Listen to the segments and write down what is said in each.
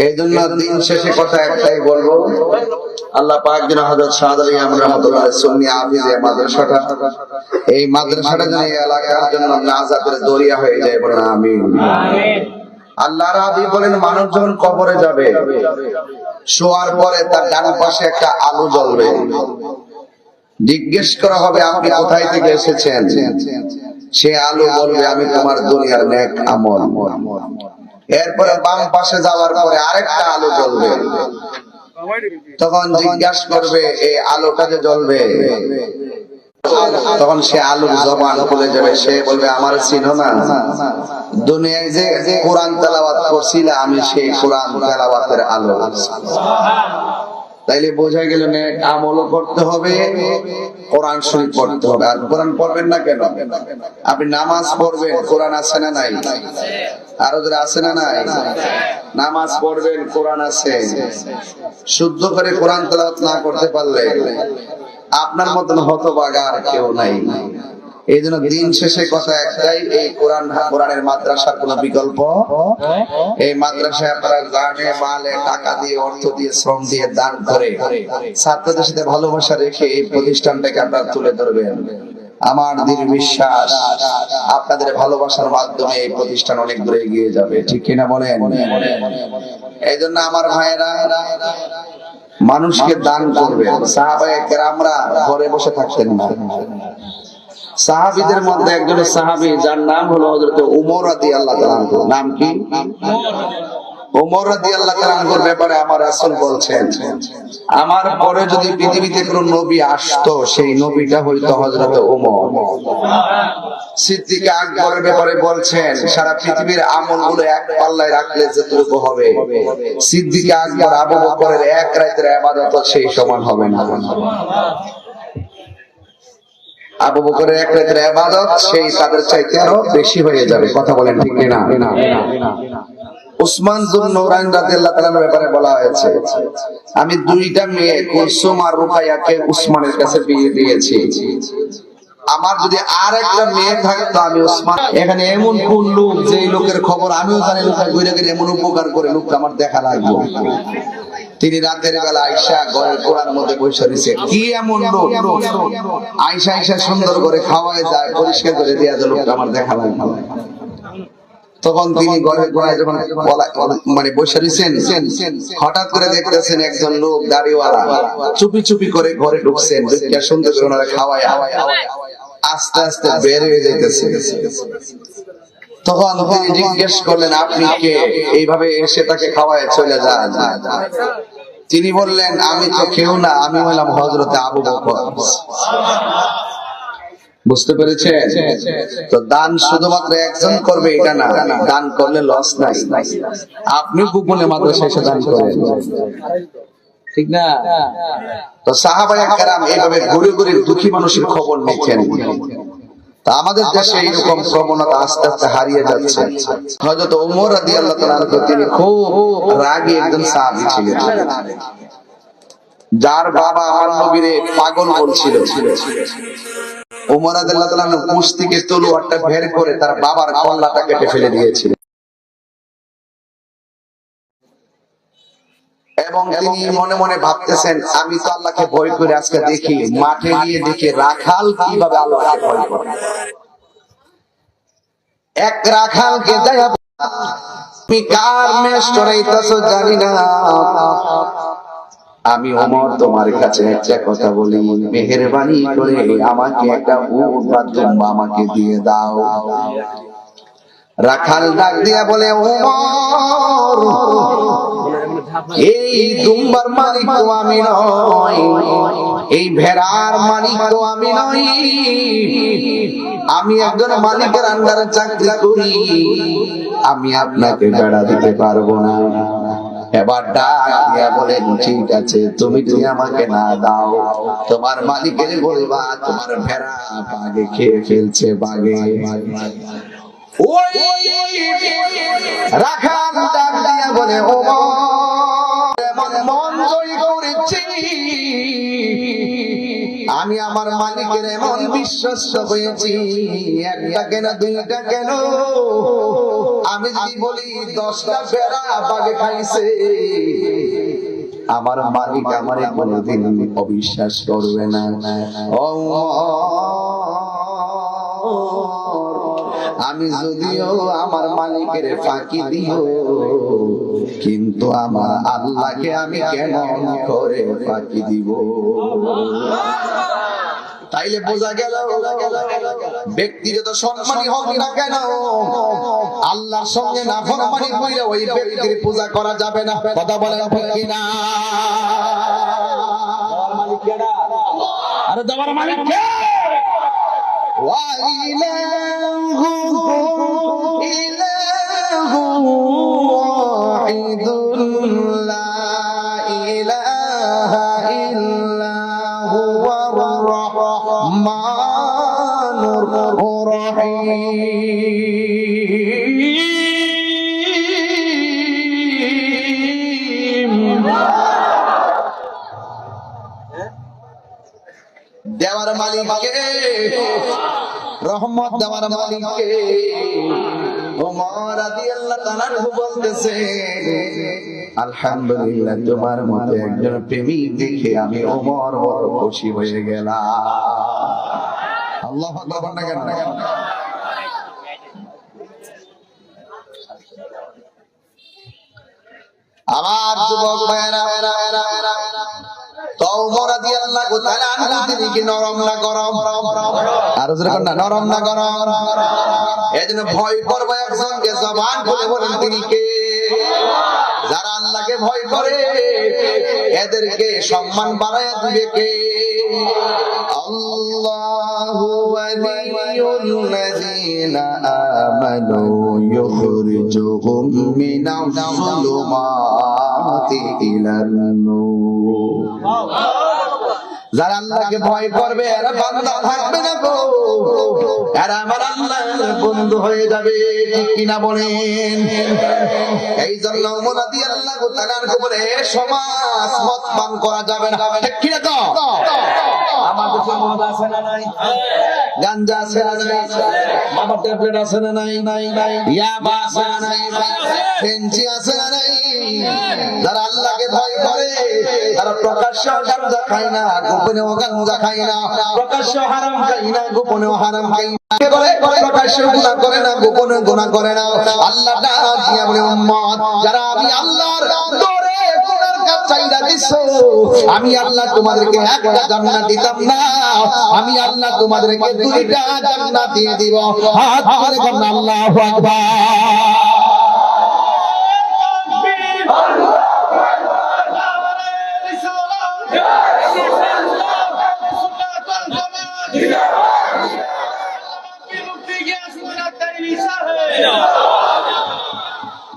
এই জন্য দিন শেষে কথা একটাই বলবো, আল্লাহ পাক যেন হযরত শাহ আলী আহমদ রাহমাতুল্লাহ সুন্নি হাফিজে মাদ্রাসাটা, এই মাদ্রাসাটা যেন এই এলাকার জন্য নাজাতের দরিয়া হয়ে যায়, বলেন আমিন। আল্লাহর হাবিব বলেন, মানুষ যখন কবরে যাবে, শোয়ার পরে তার ডান পাশে একটা আলো জ্বলবে। জিজ্ঞেস করা হবে, আপনি কোথায় থেকে এসেছেন? সে আলো বলবে, আমি তোমার দুনিয়ার নেক আমল। এরপরে বাম পাশে যাওয়ার পরে আরেকটা আলো জ্বলবে। তখন জিজ্ঞাসা করবে, এই আলোটা যে জ্বলবে, তখন সে আলোর জবান খুলে যাবে। সে বলবে, আমার চিনো না? দুনিয়ায় যে কোরআন তেলাওয়াত করছিলাম, আমি সেই কোরআন তেলাওয়াতের আলো। তাইলে বোঝা গেল নেক আমলও করতে হবে, কোরআন শরীফ পড়তে হবে। আর কোরআন পড়বেন না কেন? আপনি নামাজ পড়বেন, কোরআন আছে না নাই? আরো যারা আছে না নাই? নামাজ পড়বেন, কোরআন আছে। শুদ্ধ করে কোরআন তেলাওয়াত না করতে পারলে আপনার মতন হতভাগা আর কেউ নাই। এই জন্য দিন শেষে কথা একটাই, এই কোরআনের মাদ্রাসার কোন বিকল্প। এই মাদ্রাসায় আপনারা জানে মালে টাকা দিয়ে, অর্থ দিয়ে, শ্রম দিয়ে, দান করে ছাত্রদের সাথে ভালোবাসা রেখে এই প্রতিষ্ঠানটাকে আপনারা তুলে ধরবেন। আমার দৃঢ় বিশ্বাস, আপনাদের ভালোবাসার মাধ্যমে এই প্রতিষ্ঠান অনেক দূরে এগিয়ে যাবে, ঠিক কিনা বলেন? এই জন্য আমার ভাইয়েরা, মানুষকে দান করবে। সাহাবায়ে কেরামরা ঘরে বসে থাকতেন না। সাহাবীদের মধ্যে একজন সাহাবী, যার নাম হলো হযরত ওমর রাদিয়াল্লাহু তাআলা আনহু। নাম কি? ওমর রাদিয়াল্লাহু তাআলা আনহুর ব্যাপারে আমার রাসূল বলছেন, আমার পরে যদি পৃথিবীতে কোনো নবী আসতো, সেই নবীটা হইতো হযরত ওমর। সিদ্দিক আকবরের ব্যাপারে বলছেন, সারা পৃথিবীর আমলগুলো এক পাল্লায় রাখলে যতটুকু হবে, সিদ্দিক আকবর আবু বকরের এক রাতের ইবাদত সেই সমান হবে না। আবু বকরের এক রাতের ইবাদত সেই তাদের চাইতে আরো বেশি হয়ে যাবে। কথা বলেন ঠিক কিনা? উসমান যুন নূরাইন রাদিয়াল্লাহু তাআলার ব্যাপারে বলা হয়েছে, আমি দুইটা মেয়ে কুলসুম আর রুকাইয়াকে উসমানের কাছে বিয়ে দিয়েছি। আমার যদি আর একটা মেয়ে থাকতো, আমি উসমান। এখানে এমন কোন লোক, যেই লোকের খবর আমিও জানি, লোকের ঘুরে ঘুরে এমন উপকার করে, লোকটা আমার দেখা লাগবে। তিনি রাতের বেলা আয়েশা ঘরের কোরআন মধ্যে বসে রয়েছে। কি এমন লোক? আয়েশা সুন্দর করে খাওয়ায় যায়, পরিষ্কার করে দেয়া যায়, লোকটা আমার দেখা লাগবে। তখন তিনি ঘরের কোনায় যখন মানে বসে রয়েছেন, হঠাৎ করে দেখতেছেন একজন লোক দাড়িওয়ালা চুপি চুপি করে ঘরে ঢুকছেন। সুন্দর করে ওনারা খাওয়ায় আস্তে আস্তে বের হয়ে যাইতেছে। তখন তিনি জিজ্ঞেস করলেন, আপনি কে? এইভাবে এসে তাকে খাওয়ায় চলে যান। তিনি বললেন, আমি তো কেউ না, আমি হলাম হযরত আবু বকর। বুঝতে পেরেছেন? তো দান শুধুমাত্র একজন করবে এটা না, দান করলে লস নাই। আপনি গোপনে মাদ্রাসায় এসে দান করেন, ঠিক না? তো সাহাবায়ে কেরাম এইভাবে ঘুরে ঘুরে দুঃখী মানুষের খবর নিতেন। তা আমাদের দেশে এইরকম প্রবণতা আস্তে আস্তে হারিয়ে যাচ্ছে। হযরত ওমর রাদিয়াল্লাহু তাআলা আনহু, তিনি খুব রাগী একজন সাহাবী ছিলেন, যার বাবা আমার নবীরে পাগল বলছিল। ওমর রাদিয়াল্লাহু তাআলা আনহু কুশ থেকে তলোয়ারটা বের করে তার বাবার কল্লাটা কেটে ফেলে দিয়েছিলেন। এবং তিনি মনে মনে ভাবতেছেন, আমি তো আল্লাহকে ভয় করে আজকে দেখি, মাঠে গিয়ে দেখি রাখাল কিভাবে আল্লাহকে ভয় করে। এক রাখালকে দেখা, তুমি কার মেষ চড়াইতেছো জানি না, আমি ওমর তোমার কাছে একটা কথা বলি, মেহেরবানি করে আমাকে একটা উট বা দুম্বা আমাকে দিয়ে দাও। রাখাল ডাক দিয়া বলে, ওমর, এই দুম্বার মালিক তো আমি নই, এই ভেড়ার মালিক তো আমি নই, আমি একজন মালিকের আন্ডারে চাকরি করি, আমি আপনাকে ভেড়া দিতে পারবো না। এবার ডাক দিয়া বলেন, ঠিক আছে, তুমি যদি আমাকে না দাও, তোমার মালিকের বলবা তোমার ভেড়া বাঘে খেয়ে ফেলছে, বাঘে। ওই রাখাল ডাক দিয়া বলে, ওমর, মন জয় করেছি, আমি আমার মালিকের এমন বিশ্বস্ত হয়েছি, একটা কেন দুইটা কেন, আমি যদি বলি 10টা বেড়া বাগে খাইছে, আমার মালিক আমারে কোনোদিন অবিশ্বাস করবে না। আমি যদিও আমার মালিকের ফাঁকি দিও, কিন্তু আমার আল্লাহকে আমি কেমন করে ফাঁকি দিব? তাইলে বোঝা গেল ব্যক্তি যত সম্মানী হোক না কেন, আল্লাহর সঙ্গে নাফরমানি কইরা ওই ব্যক্তির পূজা করা যাবে না। কথা বলেন ঠিক কি না? আরে তোমার মালিক কে? ওয়া ইলাহুকুম ইলাহুম ওয়াহিদুন লা ইলাহা ইল্লা হুয়ার রহমানুর রহিম। দেওয়ার মালিককে, রহমত দেওয়ার মালিককে। ওমর রাদিয়াল্লাহু তাআলা বলতেছে, আলহামদুলিল্লাহ, তোমার মতো একজন প্রেমিক দেখে আমি ওমর বড় খুশি হয়ে গেলাম। আল্লাহু আকবার না কেন? আমার যুবক ভাইরা, ওমর রাদিয়াল্লাহু তাআলা আনহু তিনি কি নরম না গরম? আর জোরে কোন না, নরম না গরম? এজন্য ভয় করবে একজনকে জবান খুলে বলেন তিনি কে? যারা আল্লাহকে ভয় করে এদেরকে সম্মান বাড়ায়া দিবে কে? আল্লাহু ওয়ালিয়ুল্লাযীনা আমানু ইউখরিজুহুম মিনাজ যুলুমাতি ইলান নূর। যারা আল্লাহকে ভয় করবে এরা বান্দা থাকবে না গো, এরা আমার আল্লাহর বন্ধু হয়ে যাবে। ঠিক কিনা বলেন? এই জন্য ওমর রাদিয়াল্লাহু তাআলার উপরে সমাজ মত পান করা যাবে না। ঠিক কিনা তো? আমার দেশে মদ আছে না নাই? গাঞ্জা আছে না নাই? বাবা ট্যাবলেট আছে না নাই? ইয়াবা আছে না নাই? ফেন্সি আছে না নাই? যারা আল্লাহকে ভয় করে তারা প্রকাশ্য গাঞ্জা খায় না, গোপনেও গাঞ্জা খায় না, প্রকাশ্য হারাম খায় না, গোপনেও হারাম খায় না, প্রকাশ্য গুনাহ করে না, গোপনে গুনাহ করে না। আল্লাহ ডাক দিয়া বলে, উম্মত যারা আমি আল্লাহর দরে গুনার কাজ চাইরা দিছো, আমি আল্লাহ তোমাদেরকে একটা জান্নাত দিতাম না, আমি আল্লাহ তোমাদেরকে দুইটা জান্নাত দিয়ে দিব। হাত করে বলেন আল্লাহু আকবার।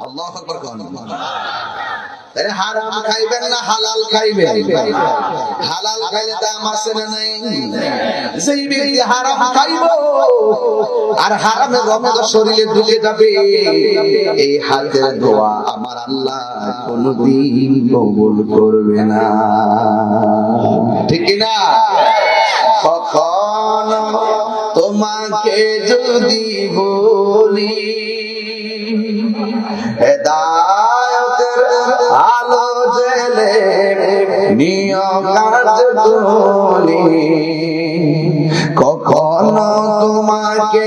আল্লাহু আকবার কোন? আরে হারাম খাইবেন না হালাল খাইবেন? হালাল খাইলে দাম আছে না নাই? যেই ব্যক্তি হারাম খাইবো আর হারামের রমদ শরীরে ঢুকে যাবে, এই হাতের দোয়া আমার আল্লাহ কোনদিন কবুল করবে না। ঠিক না? কখনো তোমাকে যদি বলি হেদায়েতের আলো জেলে নিয় কাজ তুলি, কখনো তোমাকে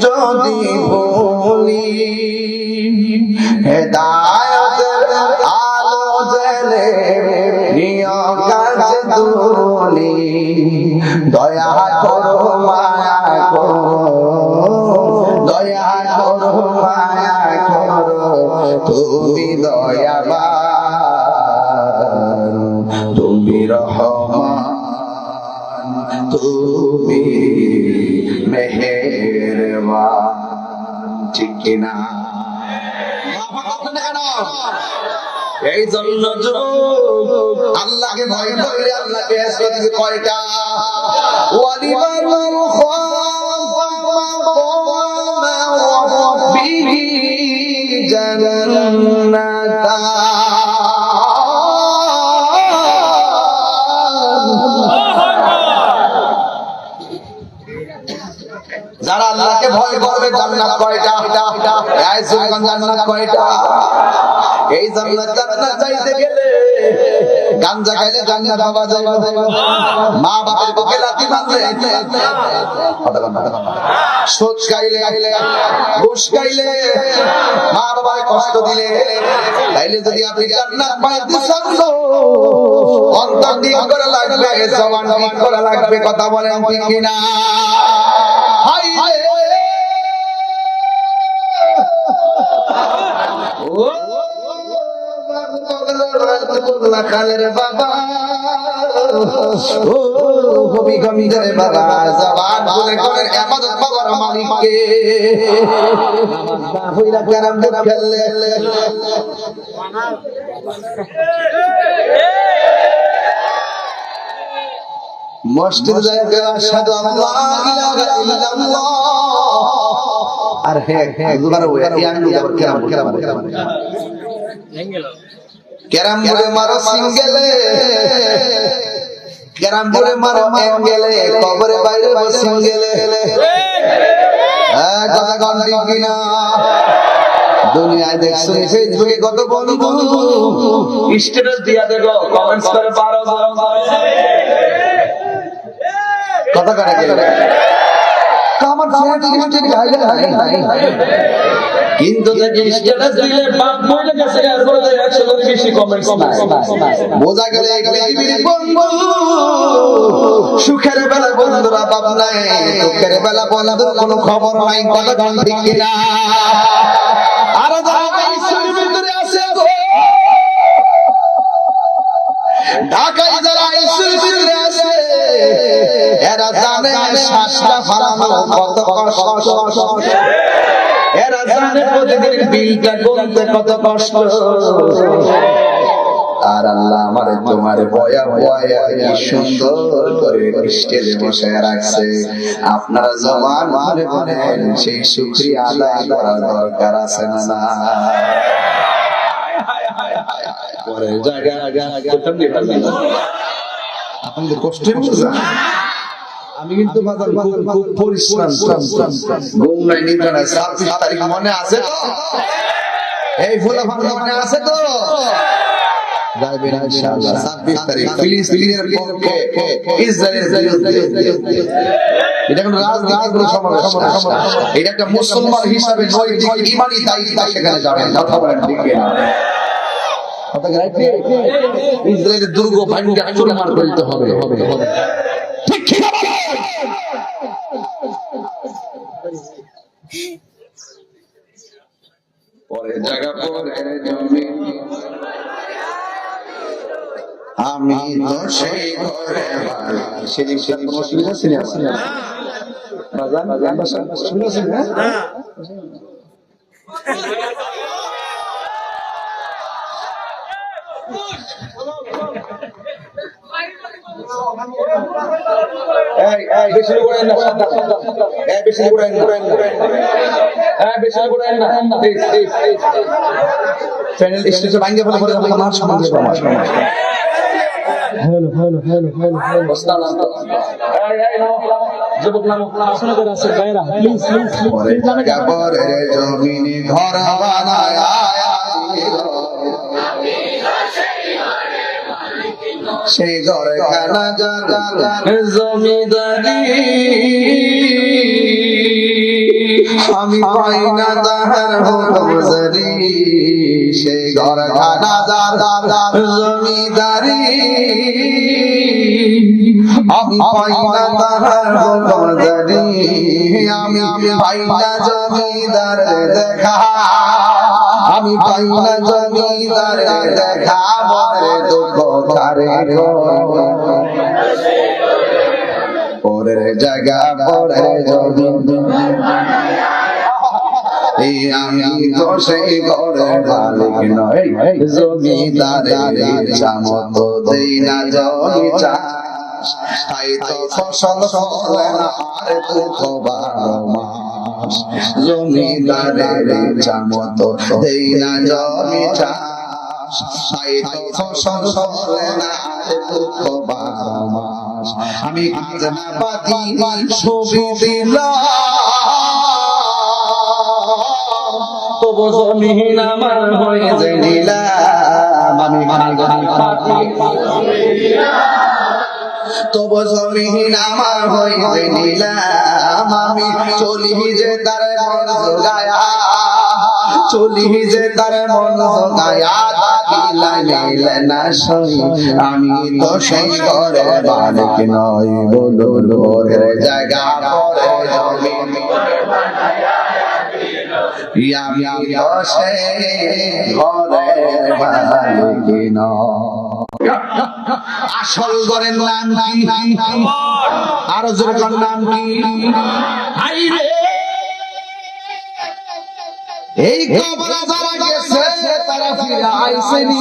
যদি বলি হেদায়েতের আলো জেলে নিয় কাজ তুলি, দয়া করো মায়া করো, দয়া করো মায়া করো, তুমি দয়াবান, তুমি রহমান, তুমি মেহেরবান। ঠিক কিনা? এই জন্য আল্লাহকে ভয় করলে আল্লাহকে আজকে দিবে কয়টা? ওয়ালিমাল খাফা মাকামা রাব্বিহি জান্নাতান। যারা আল্লাহকে ভয় করবে জান্নাত কয়টা? আইসুলগঞ্জ জান্নাত কয়টা? এই জান্নাত যাইতে গেলে গাঞ্জা খাইলে জান্নাত পাওয়া যায়, মা বাবার বুকে লাথি মারলে, সুদ খাইলে, ঘুষ খাইলে, মা বাবার কষ্ট দিলে, তাইলে যদি আপনি জান্নাত পাইতে চান, অন্তর দিয়ে করা লাগবে, জবান দিয়ে করা লাগবে। কথা বলেন ঠিক কিনা? খালের বাবা, ও কবি গমিদের বাবা, জবান বলে করেন ইবাদত বাবার মালিককে। হইলা কারাম দুধ খেললে, মসজিদ যাইতে আশহাদু আল্লা ইলাহা ইল্লাল্লাহ। আর হ্যাঁ দুবার ওই আঙ্গুল আবার কেরাম বলে মারো সিঙ্গেলে, কেরাম বলে মারো এঙ্গেলে, কবরে বাইরে সিঙ্গেলে। কথা কন ঠিক কিনা? দুনিয়ায় দেখছো ফেসবুকে কত বন্ধু স্ট্যাটাস দিয়া দেখো, কমেন্টস করে 12 কথা কাটা গেল। আমার কিন্তু স্ট্যাটাস দিলে বাপ মহিলা কাছে আর করে 100 এর বেশি কমেন্টস নাই। বোঝা গেল সুখের বেলা বন্ধুরা বাপ নাই, দুঃখের বেলা বন্ধুর কোনো খবর নাই। কথা গান ঠিক কিনা? আর যারা ঈশ্বরের ভিতরে আছে, ঢাকায় যারা ঈশ্বরের ভিতরে আছে, এরা জানে শ্বাসটা ফালানো কত কষ্ট, এরা জানে প্রতিদিন বিলটা গুনতে কত কষ্ট। আর আল্লাহ আমারে তোমারে বয়া বয়া কি সুন্দর করে স্টেজে বসে রাখছে। আপনারা জবান ধরে বলেন সেই শুকরিয়া আদায় করার দরকার আছে না? পরে জায়গা আপনাদের কষ্টের বোঝা। আমি কিন্তু খুব পরিশ্রম, ঘুম নাই, নিদ্রা নাই। 26 তারিখ মনে আছে তো? এই ফলাফল মনে আছে তো? যাবেন ইনশাআল্লাহ 26 তারিখ ফিলিস্তিনের পক্ষে ইসরায়েলের বিরুদ্ধে। এটা কোনো রাজনীতির সমস্যা, এটা একটা মুসলমান হিসাবে নৈতিক ঈমানি দায়িত্ব। সেখানে যাবেন। কথা বলেন ঠিক কিনা? ইসরায়েলের দুর্গ ভাঙিয়ে চুরমার করতে হবে। ঠিক কিনা? পরে জায়গা পরে জমি, আমি তো সেই ঘরে সেদিন কোনো অসুবিধা ছিল না? অসুবিধা ছিল না? বেশি করে না, বেশি করে না, বেশি করে না। চ্যানেল স্টেজে ভাঙিয়ে ফেলে পরে আমার সমাজ hello hello hello hello hello যুবক নাম আপনাদের আছে ভাইরা, প্লিজ প্লিজ প্লিজ জায়গা পরে জমিনে ঘর বানায় সেই ঘরে খানা যার জমিদারি আমি পাই না তাহার হুকুমজারি। সেই ঘরে খানা যার জমিদারি আমি পাই না তাহার হুকুমজারি। আমি পাই না জমিদার দেখা, আমি পাই না জমিদার দেখা। মনে দুঃখ কারে পরের জায়গা পরে জমি, আমি তো সেই ঘরের মালিক নই। জমিদারের ইচ্ছা মতো দেই না জমি চাষ, তাই তো ফসল ফলে না আর দুঃখ 12 মাস। জমিদারের ইচ্ছা মতো দেই না জমি চাষ, তাই তো ফসল ফলে না আর দুঃখ 12 মাস। আমি খাজনা পাতি ছবি দিলাম, তবু জমিন আমার হয়ে যে নিলাম আমি তবু জমিন আমার হয়ে যে নিলাম আমি চলি যে তার মন জোগায়া চলি যে তার মন জোগায়া মিলে না সই আমি তো সেই করে বালক নই বলুন ওরে জায়গা পরে জমিন আমি তো সেই করে বালক নই আসল ঘরের নাম কি আরো জোরে নাম কি হাইরে এই কবরে যারা গেছে তারা ফিরে আইছেনি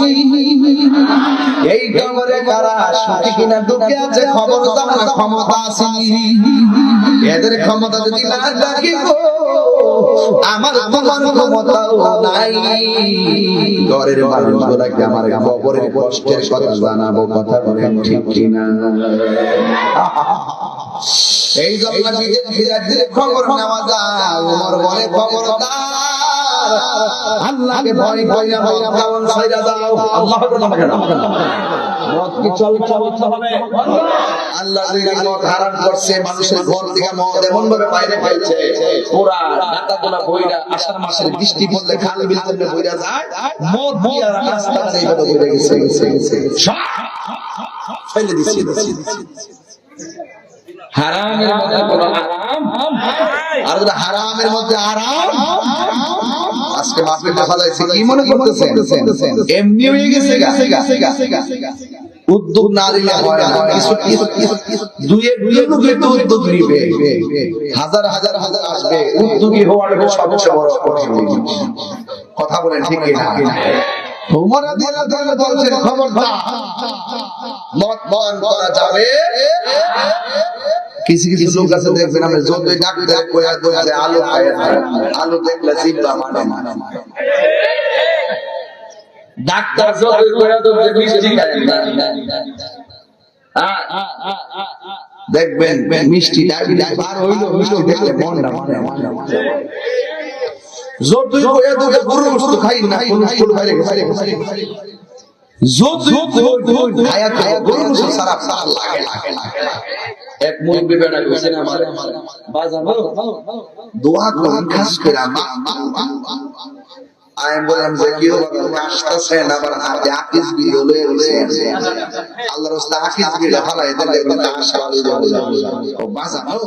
এই কবরে কারা সুখী কিনা দুঃখে আছে খবর জানা ক্ষমতা আছে এদের ক্ষমতা যদি না থাকিব আমার তোমার ক্ষমতাও নাই ঘরের মানুষগুলাকে আমার কবরের কষ্টের কথা জানাবো কথা বলেন ঠিক কিনা এই জন্য বিদেশে খবর নেওয়া যায় ওমর বলে খবরদার আল্লাহকে ভয় কইরা মদ ছাইরা দাও আল্লাহর নামে কেন মদ কি চলতে হবে আল্লাহ যে মদ হারাম করছে মানুষের ঘর থেকে মদ এমন ভাবে বাইরে ফেলছে পুরা গাতাগুলা বইরা আষাঢ় মাসের বৃষ্টি পড়লে খাল বিল করে বইরা যায় মদ দিয়া রাস্তায় এইভাবে বইরা গেছে ফেলে দিছে হারামের মধ্যে কোনো আরাম আর যদি হারামের মধ্যে আরাম আজকে মাহফিলটা সাজাইছে কি মনে করতেছেন এমনি হয়ে গেছে উদ্যোগ না দিলে হয় না দুয়ে উদ্যোগ নিবে হাজার হাজার হাজার আসবে উদ্যোগী হওয়ার সবচেয়ে বড় কঠিন কথা বলেন ঠিক কিনা ওমর রাদিয়াল্লাহু আনহু বলছেন খবরদার মদ পান করা যাবে কিছু কিছু লোক আছে দেখবেন আমরা যতই ডাক্তার কইয়া দইলে আলু খায় আলু দেখলে জিব্বা মানে ডাক্তার যতই কইয়া দইলে মিষ্টি খায় দেখবেন মিষ্টি ডাক্তার বার হইলো মিষ্টি দেখলে মনটা মানে যতই কইয়া দইলে পুরো বস্তু খাই না কোন ফুল বাইরে যতই খায়া খায়া পুরো বস্তু সারা লাগে এক মুরব্বি বেটা কইছেন আমার বাজানো দোয়া করেন খাস করে আমি বললাম যে কি হলো আসতেছেন আবার হাতে আকিস বিল লয়ে আল্লাহর রাস্তায় আকিস বিল ফালাই দেন দেখবেন আশা আলো ও বাজানো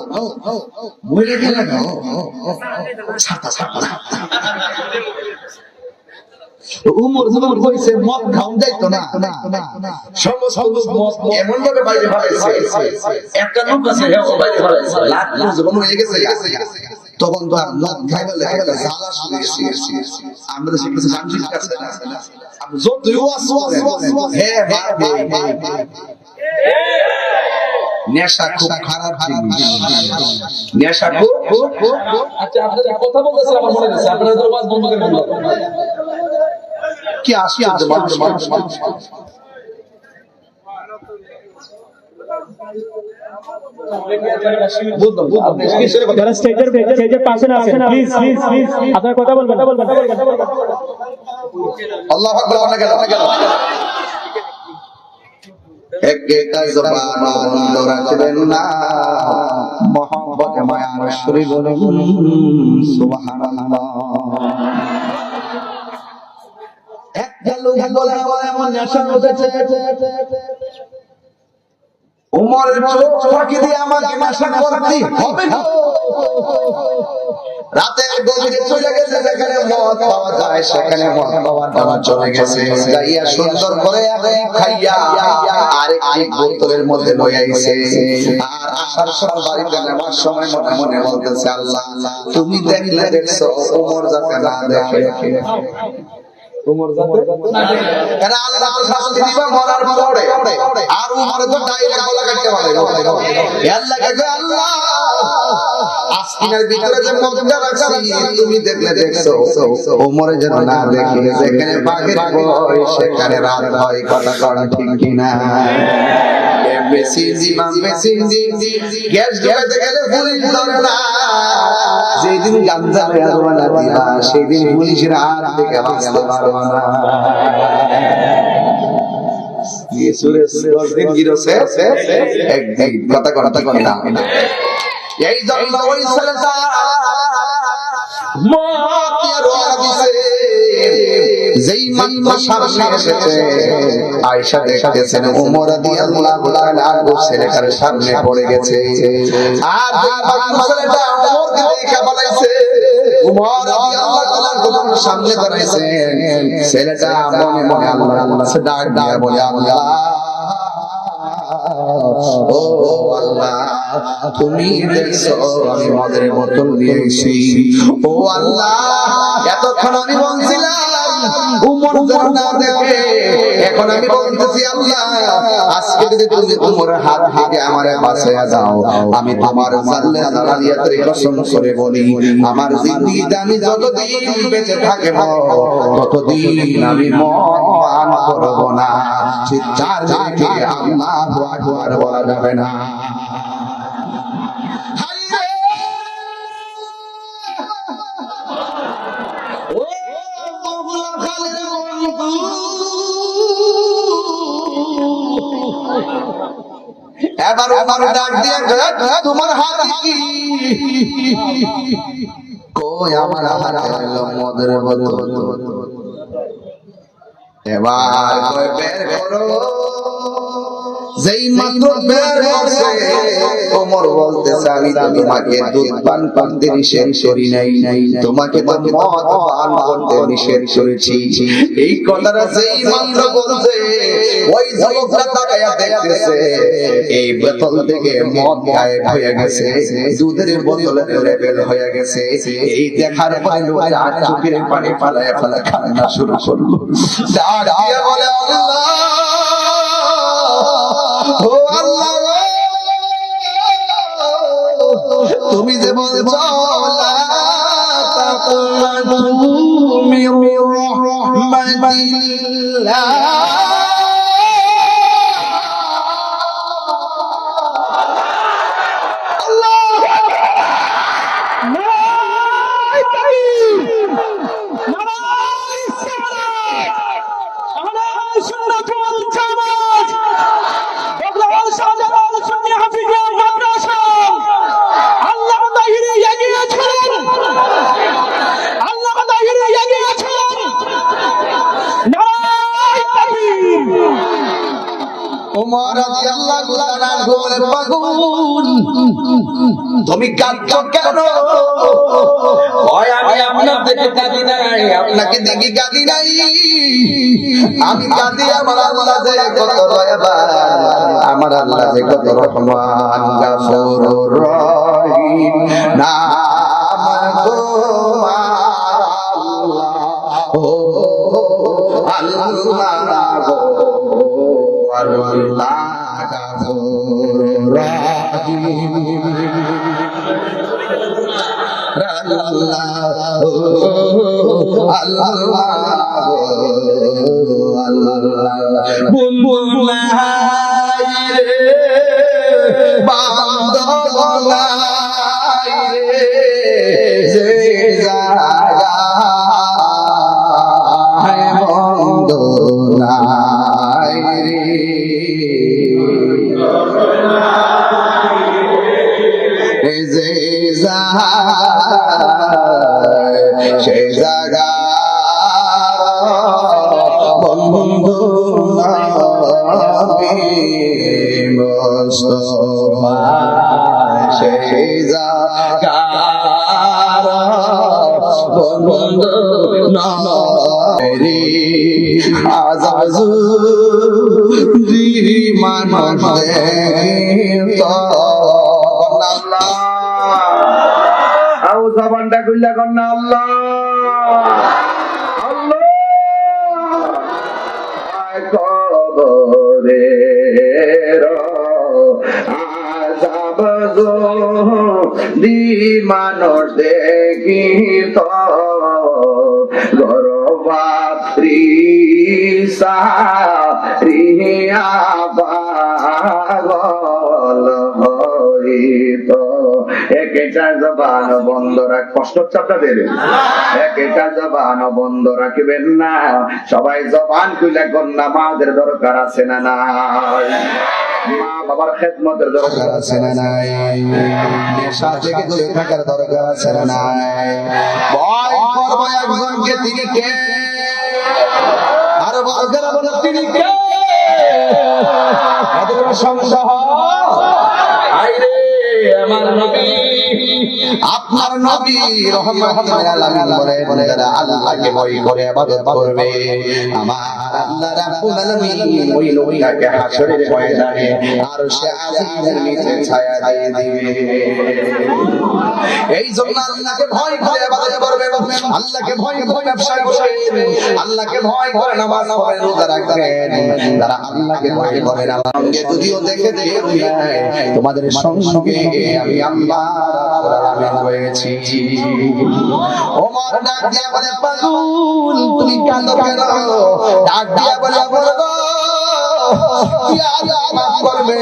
মরে গেল না ছাতা ছাতা উমর যখন কইছে মদ খাওন যাইতো না সমস্ত মদ এমন ভাবে বাইরে ফেলাইছে একটা লোক আছে হেও বাইরে ফেলাইছে লাখ লোক যখন হয়ে গেছে তখন তো আর মদ খাইবার লাগে জ্বালা শুরু হয়েছে আমরা শিখতেছি শান্তির কাছে না আমরা যতই ওয়াস হে ভাই নেশা খুব খারাপ জিনিস নেশা খুব আচ্ছা আপনারা কথা বলতেছেন আমার মনে হচ্ছে আপনারা তো ওয়াজ বন্ধ করে বললেন কি আসি মানুষ যারা স্টেজের পাশে আছেন প্লিজ আপনারা কথা বলবেন আল্লাহু আকবার অনেক একটা জবান বন্ধ রাখবেন না মোহাম্মতে মায়ার শরীর বলুন সুবহানাল্লাহ একটা লোক বলে আমার এমন নেশা হয়েছে উমরের চোখ ফাঁকি দিয়ে আমাকে নেশা করতে হবে না রাতের গভীরে চলে গেছে যেখানে মদ পাওয়া যায় সেখানে মদ পাওয়া চলে গেছে যাইয়া সুন্দর করে খাইয়া আরেকটি বোতলের মধ্যে লয়ে আইছে আর আসার সময় বাড়িতে নেওয়ার সময় মনে মনে বলতেছে আল্লাহ তুমি দেখলে দেখছো উমর যাতে না দেখে উমর যাতে এরা আল্লাহ শাস্তি দিবা মরার পরে আর উমর তো ডাইরেক্ট গলা কাটতে পারে আল্লাহ কে আল্লাহ আস্তিনার ভিতরে যে মদটা রাখছি তুমি দেখলে দেখছো ওমরে যেন না দেখি যেখানে বাঘের ভয় সেখানে রাত হয় কথা করা ঠিক কিনা গ্যাস জ্বালাতে গেলে পুলিশ ধরে না। যেদিন গাঞ্জা বেরোনা দিবা সেদিন পুলিশের হাত থেকে বাঁচতে পারবা না। একদিন কথা কথা কথা এই জন্য ওই ছেলেটা যেই মাত্র সামনে এসেছে আয়েশা দেখতেছেন ওমর রাদিয়াল্লাহু তাআলা আনহু ছেলেটার সামনে পড়ে গেছে। আর যেই মাত্র ছেলেটা ওমরকে দেখে বলেছে ওমর রাদিয়াল্লাহু তাআলা আনহু সামনে দাঁড়াইছে, ছেলেটা মনে মনে আল্লাহ সে ডাক দিয়ে বলে আল্লাহ ও আল্লাহ তুমি দেখছো আমি মদের বোতল দিয়েছি। ও আল্লাহ এতক্ষণ আমি বলছিলাম উমর যেন না দেখে, এখন আমি বলতেছি আল্লাহ আজকে যদি তুমি উমরের হাত থেকে আমারে বাঁচাইয়া দাও, আমি তোমার জান্নাতের আলিয়াতের কসম করে বলি আমার জিন্দেগিতে আমি যতদিন বেঁচে থাকব ততদিন আমি মদ পান করব না। চিৎকার করে আল্লাহু আকবার বলা যাবে না। এবার ওমর ডাক দিয়ে তোমার হাত কি? কই আমার হাতে হলো মদের বোতল। এবার কই বের করো। যেই মাত্র বের করছে ওমর বলতেছে আমি তো তোমাকে দুধ পান করতে নিষেধ করি নাই, তোমাকে তো মদ পান করতে নিষেধ করেছি। এই কথাটা যেই মাত্র বলছে ওই যুবকটা তাকায়া দেখতেছে এই বোতল থেকে মদ গায়েব হয়ে গেছে, দুধের বোতলে লেবেল হয়ে গেছে। এই দেখার পরে লোকটা চোখের পানি ফালায়া ফালা কান্না শুরু করলো। ডাক দিয়ে বলে আল্লাহ ও আল্লাহ তুমি যে বলছো লা তাকুনু মির রাহমাতিল্লাহ ওমর রাদিয়াল্লাহু তাআলা আনহু বলে পাগল তুমি কাঁদছো কেন? আমি আপনার দেখে কাঁদি নাই, আপনাকে দেখে কাঁদি নাই, আমি কাঁদি আমার আল্লাহ যে কত দয়াবান, আমার আল্লাহ যে কত রহমান গাফুরুর রহিম নাম গো আল্লাহ ও আল্লাহ গো আল্লাহ গাফুরুর রহিম সেই জায়গা বন্ধু সেই জায়গা বন্ধু মানুষ জবানটা কইলা কন্যা আল্লাহ আল্লাহ কবরে আযাব দি মানুষ দেখি তো গর্ভপাত্রী সাহা রিয়া পাগল হইত। একটা জবান বন্ধ রাখ, কষ্ট হচ্ছে আপনাদের? একটা জবান বন্ধ রাখবেন না, সবাই জবান খুলে কোন নামাজের দরকার আছে না নাই? মা বাবার খেদমতের দরকার আছে না নাই? নেশা থেকে দূরে থাকার দরকার আছে না নাই? ভয় করবো একজনকে, তিনি কে? আর বলবেন বলে তিনি কে? এত বড় সংগ্রহ। আইরে আমার নবী, আপনার নবী রহমাতুল আলামিন বলে যারা আল্লাহকে ভয় করে ইবাদত করবে, আমার আল্লাহ রাব্বুল আলামিন ওই লোকটাকে হাসরের ময়দানে আরশে আজিমের নিচে ছায়া দিয়ে দিবে। এই জন্য আল্লাহকে ভয় করে ইবাদত করবে, আল্লাহকে ভয় করে ব্যবসা করবে, আল্লাহকে ভয় করে নামাজ পড়ে রোজা রাখবেন। যারা আল্লাহকে ভয় করে আমাকে যদিও দেখে তোমাদের সঙ্গে আমি আল্লাহ রাব্বুল আলামিন রয়েছি। ওমর ডাক দিয়া বলে, পাগল তুমি কাঁদো কেন? ডাক দিয়া বলে, বলবো কি আল্লাহ মাফ করবে?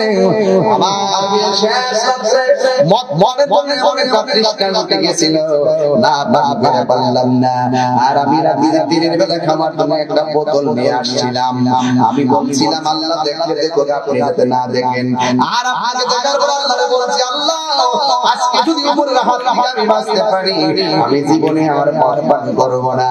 আমার শেষ হচ্ছে মনে মনে অনেক খ্রিস্টান উঠে গেছিল, না বাবা বললাম না। আর আমি দিনের বেলা খামার জন্য একটা বোতল নিয়ে আসছিলাম, আমি বলছিলাম আল্লাহ দেখলে দেখো, আপনি যাতে না দেখেন। আর আপনাকে দেখার পর আল্লাহ বলছি, আল্লাহ আজকে যদি উপরের হাত থেকে আমি বাঁচতে পারি, আমি জীবনে আর মদ পান করব না।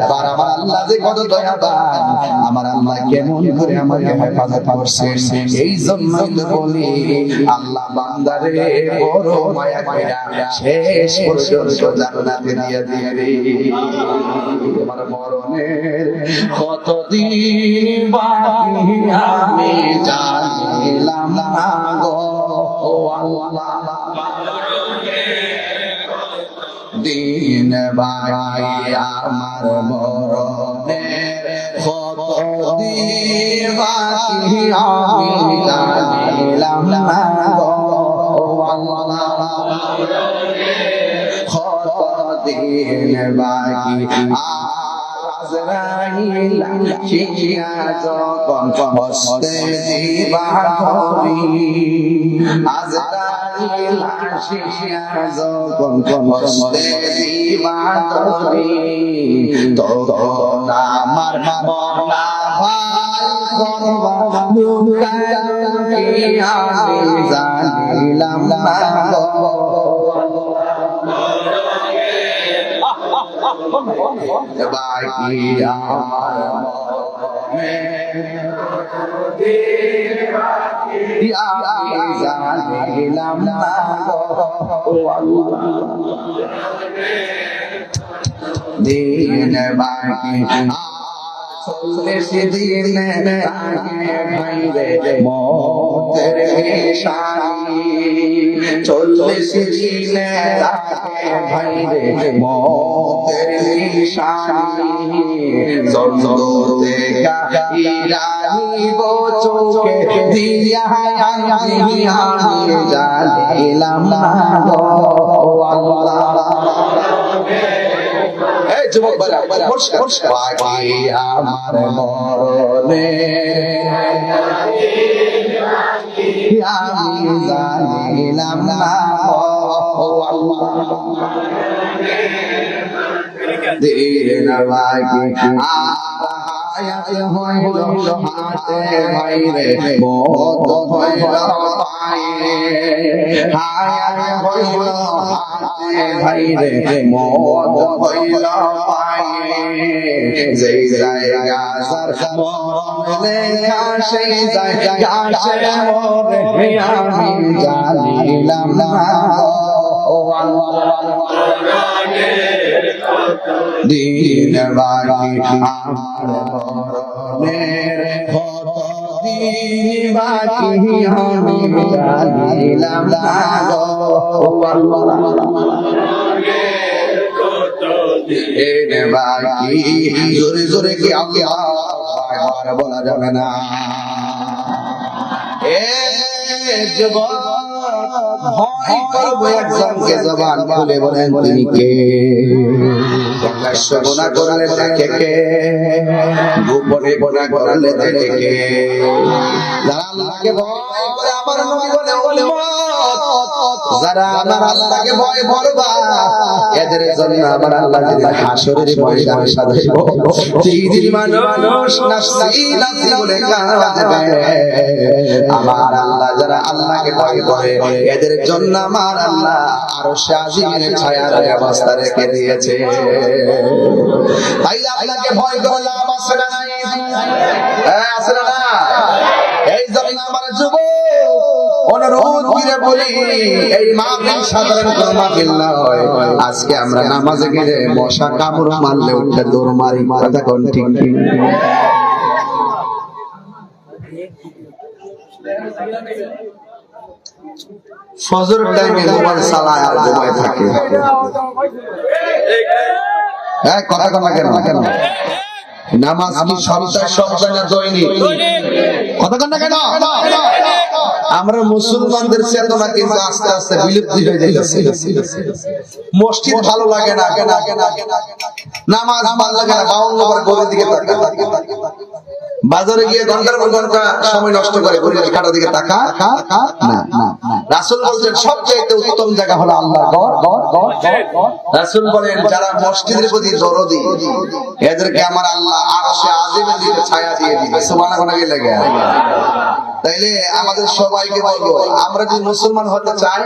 এবার আমার আল্লাহ যে কত দয়াবান, আমার আল্লাহ কেমন করে আমাকে হেফাজত করছেন। এই জন্যই তো বলি আল্লাহ বান্দারে বড় মায়া কইরা শেষ পর্যন্ত জান্নাতে দিয়ে দিবে। আমার মরণের কতদিন বাকি আমি জানিলাম না গো আল্লাহ, দিন বাকি আমার মরণের কতদিন বাকি আমি জানিলাম না গো আল্লাহ, কতদিন বাকি আজরাইল শিয়া যখন হস্তে দিবা ধরি, আজরাইল শিয়া যখন হস্তে দিবা ধরি, তখন আমার মনা ভাই করবা লুকালুকি আমি জানিলাম না গো। বাকি আমার আমি জানিলাম না গো আল্লাহ, দিন বাকি 40 দিন আগে ভাইরে মতের নিশানি, 40 দিন আগে ভাইরে মতের নিশানি, জন্নতে গাইরানি গো চোখে দিয়া আমি জানিলাম না গো আল্লাহ। যুবক ভাইরা বাকি আমার মরণে আমি জানিলাম না ও আল্লাহ, দিন বাকি আয়াত হইল হাতে ভাইরে মত হইল পায়ে, আয়াত হইল হাতে ভাইরে মত হইল পায়ে, যেই জায়গা সার মন লেখা সেই জায়গা সে মনে আমি জানিলাম না ও আল্লাহ, দিন বাকি আমার মরণের কতদিন বাকি আমি জানিলাম না গো আল্লাহ, দিন বাকি জোরে জোরে কি আল্লাহ বলা যাবে না। এ যুবক ভয় করব একজনকে, জবান খুলে বলেন তিনি কে? প্রকাশ্য গুনাহ করলে দেখে কে, গোপনে গুনাহ করলে দেখে কে? যারা আল্লাহকে ভয় করে, আমার নবী বলে উম্মত, যারা আমার আল্লাহকে ভয় করবা এদের জন্য আমার আল্লাহ যেদিন হাসরের ময়দান সাজাইব, যেদিন মানুষ নাফসি নাফসি বলে কাঁদবে, আমার আল্লাহ যারা আল্লাহকে ভয় করে এদের জন্য আমার আল্লাহ আরশে আজিমের ছায়ার ব্যবস্থা রেখে দিয়েছে। তাই আল্লাহকে ভয় করে লাভ আছে না নাই? হ্যাঁ, আছে না? এই জন্য আমার যুবক অনুরোধ করে বলি, এই মাহফিল সাধারণ কোনো মাহফিল নয়। আজকে আমরা নামাজে গেলে মশা কামড় মারলে উঠে দৌড় মারি, কথা কোন ঠিক ঠিক? ফজর টাইমে মোবাইল চালায় আর ঘুমায় থাকে। হ্যাঁ, কথা কন না কেন? নামাজ কি সপ্তাহে না দৈনিক? কথা কন না কেন? আমরা মুসলমানদের চেতনা কিন্তু আস্তে আস্তে বিলুপ্তি হয়ে যাচ্ছে। মসজিদ ভালো লাগে না, নামাজ ভালো লাগে না, 52 বার ঘড়ির দিকে তাকায়, বাজারে গিয়ে ঘন্টার পর ঘন্টা সময় নষ্ট করে ঘড়ির কাঁটার দিকে তাকা না। রাসূল বলেন সবচেয়ে উত্তম জায়গা হলো আল্লাহর ঘর। রাসূল বলেন যারা মসজিদের প্রতি দরদি এদেরকে আমার আল্লাহ আরশে আজিমের দিকে ছায়া দিয়ে দিবে। সুবহানাল্লাহ লাগে। তাইলে আমাদের সবাইকে বলবো, আমরা যদি মুসলমান হতে চাই,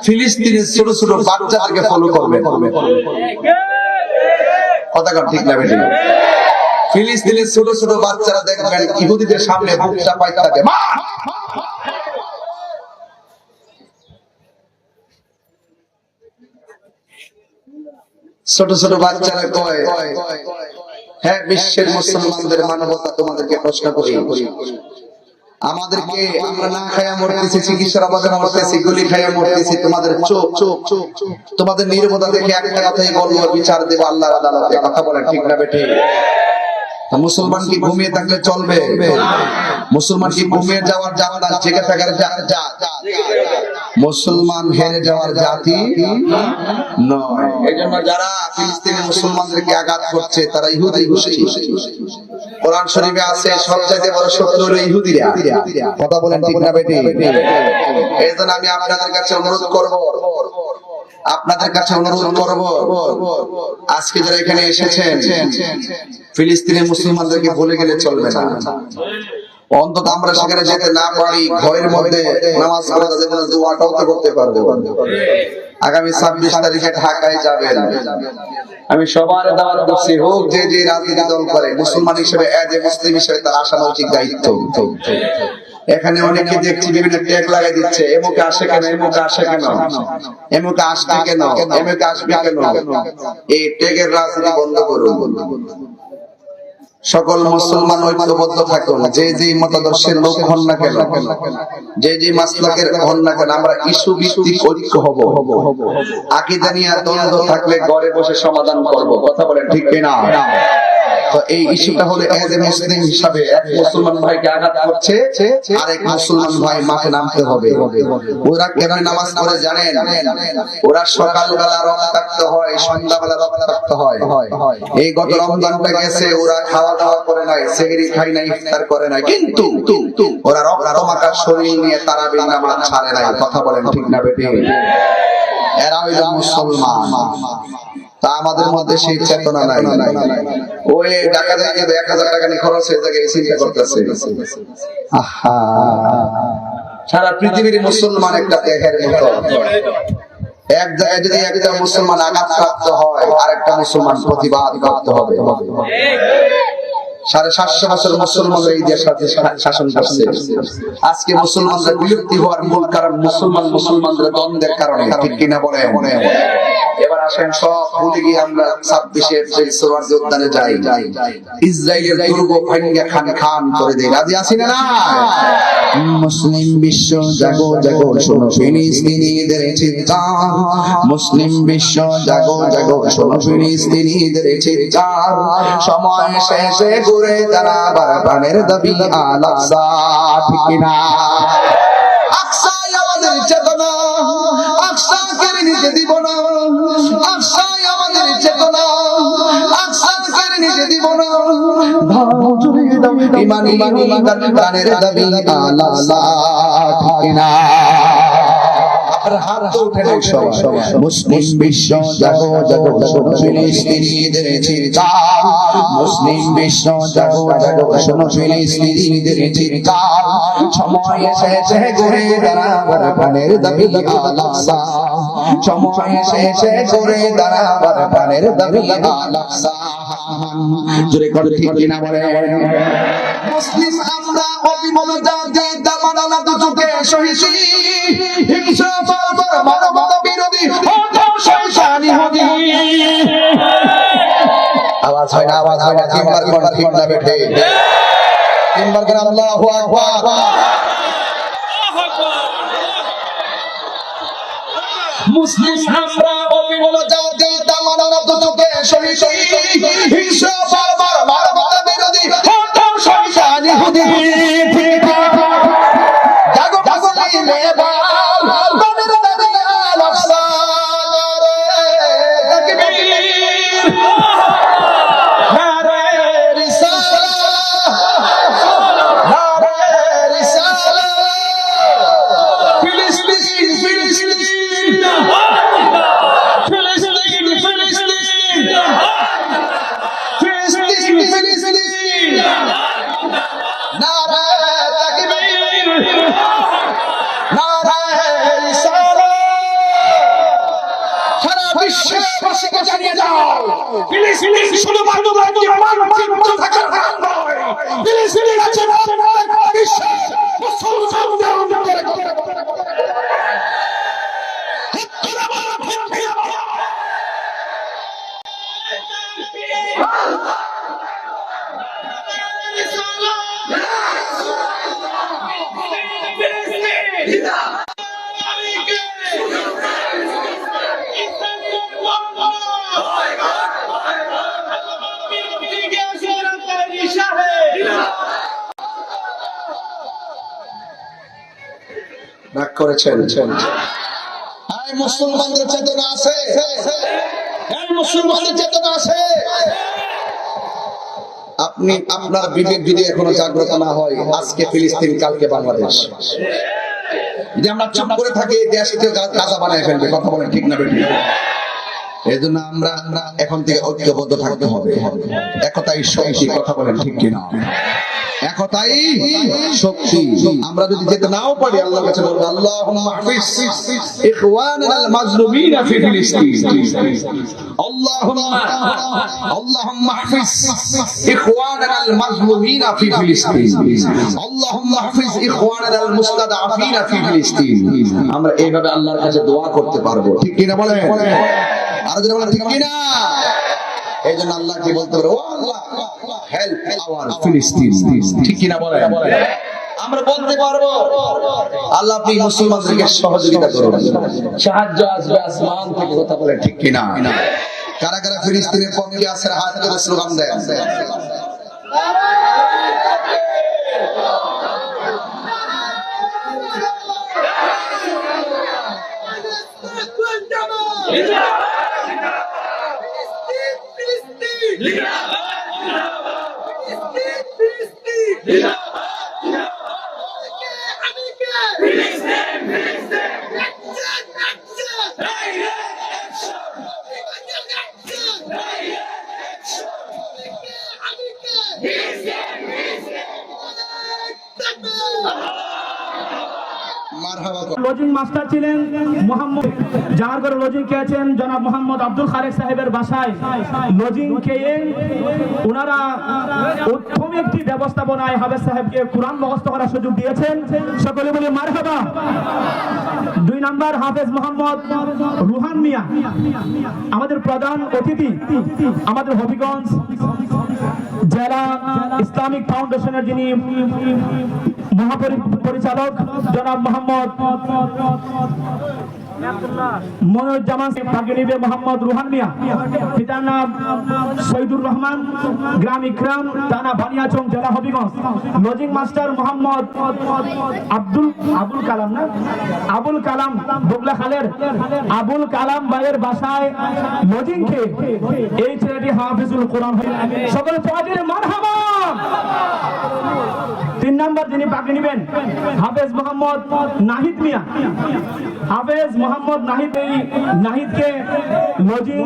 ফিলিস্তিনের ছোট ছোট বাচ্চাদেরকে ফলো করবে। কথা কন ঠিক না বেঠিক? ফিলিস্তিনের ছোট ছোট বাচ্চারা দেখবেন ইহুদিদের সামনে বুকটা পাইতে থাকে, ছোট ছোট বাচ্চারা কয়, হ্যাঁ বিশ্বের মুসলমানদের মানবতা তোমাদেরকে প্রশ্ন করি, আমাদেরকে আমরা না খায়া মরতেছি, চিকিৎসার অভাবে মরতেছি, গুলি খায়া মরতেছি, তোমাদের চোখ তোমাদের নির্বোধতা দেখে একটা কথাই বলবো, বিচার দেব আল্লাহর আদালতে। কথা বলেন ঠিক না বেঠিক? মুসলমান কি ঘুমিয়ে থাকলে চলবে? মুসলমান কি ঘুমিয়ে যাওয়ার জাত না, জেগে থাকার জাত? মুসলমান হেরে যাওয়ার জাতি নয়। এজন্য যারা ফিলিস্তিনি মুসলমানদেরকে আঘাত করছে তারা ইহুদি গোষ্ঠী। কোরআন শরীফে আছে সবচেয়ে বড় শত্রু হলো ইহুদিরা। কথা বলেন ঠিক না বেঠিক? এজন্য আমি আপনাদের কাছে অনুরোধ করব, আজকে যারা এখানে এসেছেন ফিলিস্তিনের মুসলমানদেরকে ভুলে গেলে চলবে না। অন্তত আমরা সেখানে যেতে না পারি, ঘরের মধ্যে নামাজ পড়ে তাদের জন্য দোয়াটাও তো করতে পারবো। আগামী 26 তারিখে ঢাকায় যাবেন, আমি সবার দাওয়াত করছি, হোক যে যে রাজনীতি দল করে, মুসলমান হিসেবে মুসলিম হিসেবে তার আসা নৈতিক দায়িত্ব। এখানে অনেকে দেখছি বিভিন্ন ট্যাগ লাগাই দিচ্ছে, এমুকে আসে কেন, এমুকে আসে কেন, এমুকে আসবে কেন, এমুকে আসবে কেন। এই ট্যাগের রাজনীতি বন্ধ করুন। সকল মুসলমান ঐক্যবদ্ধ থাকুন, যে যে মতাদর্শের লোক হন না কেন, যে যে মাসলাকের হন না কেন, আমরা ইস্যু ভিত্তিক ঐক্য হব। আকীদা নিয়ে দ্বন্দ্ব থাকলে ঘরে বসে সমাধান করব। কথা বলেন ঠিক কিনা? তো এই ইস্যুটা হলো এজ এ মুসলিম হিসাবে এক মুসলমান ভাইকে আঘাত করছে, আরেক মুসলমান ভাই মাঠে নামতে হবে। ওরা কেন নামাজ পড়ে জানেন? ওরা সকালবেলা রক্তাক্ত হয়, সন্ধ্যাবেলা রক্তাক্ত হয়। এই গত রমজানটা গেছে, ওরা খাওয়া দাওয়া করে নাই, সেহরি খাই নাই, ইফতার করে নাই, কিন্তু ওরা রক্তমাখা শরীর নিয়ে তারাবির নামাজ ছাড়ে নাই। কথা বলেন ঠিক না বেঠিক? এরা হইল মুসলমান। তা আমাদের মধ্যে সেই চেতনা নাই। ওই টাকা থেকে 1000 টাকা নিয়ে খরচ হয়ে যায়, এই চিন্তা করতেছে। আহা, সারা পৃথিবীর মুসলমান একটা দেহের মতো। এক জায়গায় যদি একটা মুসলমান আঘাতপ্রাপ্ত হয়, আরেকটা মুসলমান প্রতিবাদ করতে হবে। 750 বছর মুসলমানরা এই দেশ শাসন করছে। আজকে মুসলমানরা বিলুপ্তি হওয়ার মূল কারণ মুসলমানদের দ্বন্দ্বের কারণে। ঠিক কিনা বলে? এবার আসেন সব ভুলে গিয়ে আমরা 26 এপ্রিল সোহরাওয়ার্দী উদ্যানে যাই, ইসরায়েলের দুর্গ ভাঙ্গা খান খান করে দেই। রাজি আছি না? মুসলিম বিশ্ব জাগো জাগো, শোনো ফিলিস্তিনিদের চিৎকার। মুসলিম বিশ্ব জাগো জাগো, শোনো ফিলিস্তিনিদের চিৎকার। সময় শেষে ঘুরে দাঁড়াবার প্রাণের দাবি আল আকসা। ঠিক কিনা? আকসাই আমাদের চেতনা। নিজে দিব না, আশায় আমাদের চেতনা, আশা কেড়ে নিতে দিব না। ভালো জুড়ে দাও ইমানি গানের দাবি আলা ঠিক না। হাত উঠে সবাই মুসলিম বিশ্ব জাগো জাগো শোনো ফিলিস্তিনিদের চিৎকার, মুসলিম বিশ্ব জাগো জাগো শোনো ফিলিস্তিনিদের চিৎকার। সময় এসেছে ঘুরে দাঁড়াবার প্রাণের দাবি আল-আকসা, সময় এসেছে ঘুরে দাঁড়াবার প্রাণের দাবি আল-আকসা। জোরে করে ঠিক কিনা বলে। মুসলিম আমরা অবিমল জাতি, দামানা না দুচোখে সহিষ্ণু হিংসা বারবার মানবতা বিরোধী শয়তানি হদি। আওয়াজ হয় না, আওয়াজ হয় না, তিনবার কোন ঠিক না বেঠে, তিনবার কোন আল্লাহু আকবার। মুসলিম আমরা অবিমল জাতি, দামানা না দুচোখে সহিষ্ণু হিংসা বারবার মানবতা বিরোধী শয়তানি হদি। জাগো জাগো নিলে বাল বানের দাবি আল-আকসা, তাকবীর নারে রিসালাত, নারে রিসালাত। ফিলিস্তিন ফিলিস্তিন ফিলিস্তিন ফিলিস্তিন ফিলিস্তিন নারে তাকবীর নারে রিসালাত। সারা বিশ্ববাসীকে জানিয়ে দাও ফিলিস্তিন শুধুমাত্র মানবতার থাকার নাম নয়, ফিলিস্তিন আছে বিশ্বের মুসলমানদের অন্তরে। রাগ করেছেন? এই মুসলমানদের চেতনা আছে, এই মুসলমানদের চেতনা আছে। আপনি আপনার বিবেক যদি এখনো জাগ্রত না হয়, আজকে ফিলিস্তিন কালকে বাংলাদেশ। যদি আমরা চুপ করে থাকি, দেশকে গাজা বানায় ফেলবে। কথা বলেন ঠিক না বেঠিক? এই জন্য আমরা এখন থেকে ঐক্যবদ্ধ থাকতে হবে। একতাই শক্তি। কথা বলেন ঠিক কিনা? একতাই শক্তি। আমরা যদি যেতে নাও পারি, আল্লাহর কাছে বলবো আল্লাহুম্মা হাফিজ ইখওয়ানাল মাজলুমিনা ফি ফিলিস্তিন, আল্লাহুম্মা হাফিজ ইখওয়ানাল মাজলুমিনা ফি ফিলিস্তিন, আল্লাহুম্মা হাফিজ ইখওয়ানাল মুস্তাদআফিনা ফি ফিলিস্তিন। আমরা এইভাবে আল্লাহর কাছে দোয়া করতে পারবো। ঠিক কিনা বলেন? আর যদি বলেন ঠিক কিনা? এই জন্য আল্লাহকে বলতে পারো, ও আল্লাহ হেল্প আওয়ার ফিলিস্তিন। ঠিক কিনা বলেন? আমরা বলতে পারবো আল্লাহ আপনি মুসলমানদেরকে সহযোগিতা করুন, সাহায্য আসবে আসমান থেকে। কথা বলে ঠিক কিনা? কারা কারা ফিলিস্তিনের পক্ষে আছে হাত তুলে স্লোগান দেন। লজিং মাস্টার ছিলেন মোহাম্মদ, যার ঘরে লজিং খেয়েছেন জনাব মোহাম্মদ আব্দুল খালেক সাহেবের বাসায় লজিং খেয়ে ওনারা উত্তম একটি ব্যবস্থাপনায় হাফেজ সাহেবকে কোরআন মুখস্থ করার সুযোগ দিয়েছেন। সকলে বলি মারহাবা। 2 নাম্বার হাফেজ মোহাম্মদ রুহান মিয়া, আমাদের প্রধান অতিথি, আমাদের হবিগঞ্জ জেলা ইসলামিক ফাউন্ডেশনের যিনি মহাপরিচালক জনাব মোহাম্মদ মনোজ্জামান পাগড়ি নিবে মোহাম্মদ রুহান মিয়া, পিতার নাম শহীদুর রহমান, গ্রাম ইকরাম, থানা বানিয়াচং, জেলা হবিগঞ্জ। লজিং মাস্টার মোহাম্মদ আবুল কালাম না আবুল কালাম, বগলা খালের আবুল কালাম ভাইয়ের বাসায় লজিং খেয়ে এই ছেলেটি হাফিজুল কোরআন হয়ে সকলে তাদের মারহাবা। 3 নম্বর যিনি পাগড়ি নিবেন হাফেজ মোহাম্মদ নাহিদ মিয়া, হাফেজ মোহাম্মদ নাহিদ। এই নাহিদকে লজিং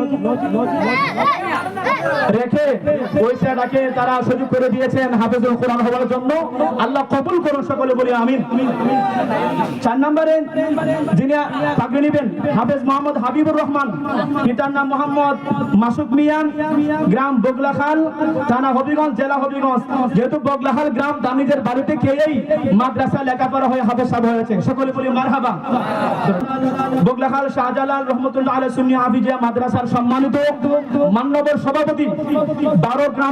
রেখে ওই ছেলেটাকে তারা সুযোগ করে দিয়েছেন হাফেজুল কোরআন হওয়ার জন্য। আল্লাহ কবুল করুন, সকলে বলি আমিন। 4 নম্বরে যিনি পাগড়ি নিবেন হাফেজ মোহাম্মদ হাবিবুর রহমান, পিতার নাম মোহাম্মদ মাসুক মিয়ান, গ্রাম বগলাখাল, থানা হবিগঞ্জ, জেলা হবিগঞ্জ। যেহেতু বগলাখাল গ্রাম, তার নিজের বাড়িতে খেয়েই মাদ্রাসা লেখাপড়া হয়ে হাফেজ সাহেব হয়েছে, সকলে বলি মারহাবা। বগলাখাল শাহজালাল রহমতুল্লাহ আলাইহি সুন্নি হাফিজিয়া মাদ্রাসার সম্মানিত মাননীয় সভাপতি 12 গ্রাম